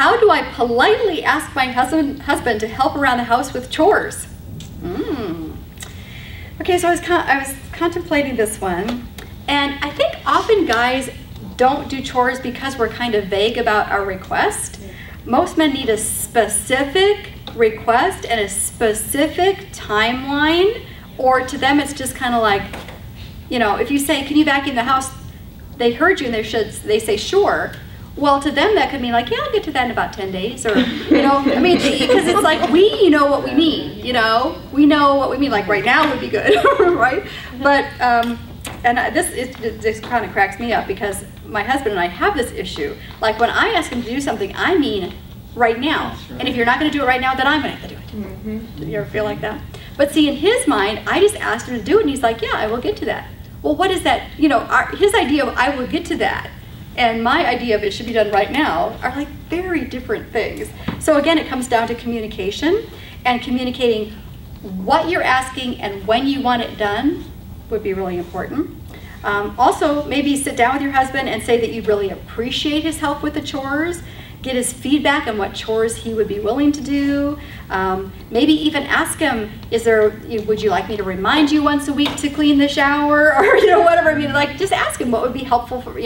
How do I politely ask my husband to help around the house with chores? Okay, so I was contemplating this one, and I think often guys don't do chores because we're kind of vague about our request. Most men need a specific request and a specific timeline, or to them it's just kind of like, you know, if you say, can you vacuum the house? They heard you and they say sure. Well, to them that could mean like, yeah, I'll get to that in about 10 days, or, you know, I mean, because it's like we know what we mean, you know, we know what we mean, like right now would be good, right? But, and this kind of cracks me up because my husband and I have this issue. Like when I ask him to do something, I mean right now. Right. And if you're not going to do it right now, then I'm going to have to do it. Mm-hmm. Do you ever feel like that? But see, in his mind, I just asked him to do it, and he's like, yeah, I will get to that. Well, what is that? You know, his idea of I will get to that and my idea of it should be done right now are like very different things. So again, it comes down to communication, and communicating what you're asking and when you want it done would be really important. Also, maybe sit down with your husband and say that you really appreciate his help with the chores. Get his feedback on what chores he would be willing to do. Maybe even ask him, would you like me to remind you once a week to clean the shower, or you know, whatever. I mean, like just ask him what would be helpful for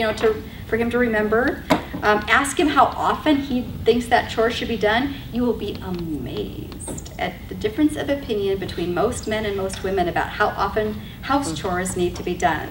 for him to remember. Ask him how often he thinks that chore should be done. You will be amazed at the difference of opinion between most men and most women about how often house chores need to be done.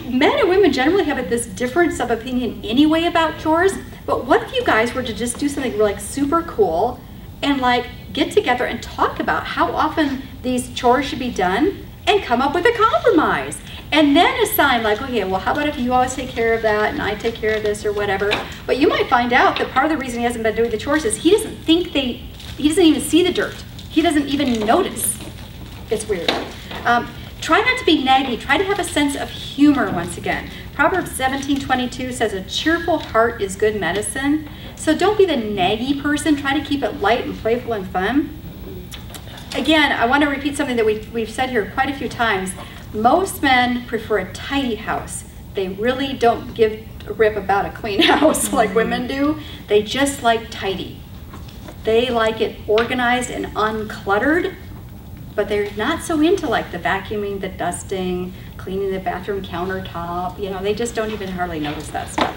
Men and women generally have this difference of opinion anyway about chores, but what if you guys were to just do something like super cool and like get together and talk about how often these chores should be done and come up with a compromise? And then assign like, okay, well, how about if you always take care of that and I take care of this or whatever. But you might find out that part of the reason he hasn't been doing the chores is he doesn't even see the dirt. He doesn't even notice. It's weird. Try not to be naggy. Try to have a sense of humor once again. Proverbs 17:22 says a cheerful heart is good medicine. So don't be the naggy person. Try to keep it light and playful and fun. Again, I want to repeat something that we've said here quite a few times. Most men prefer a tidy house. They really don't give a rip about a clean house like women do. They just like tidy. They like it organized and uncluttered, but they're not so into like the vacuuming, the dusting, cleaning the bathroom countertop. You know, they just don't even hardly notice that stuff.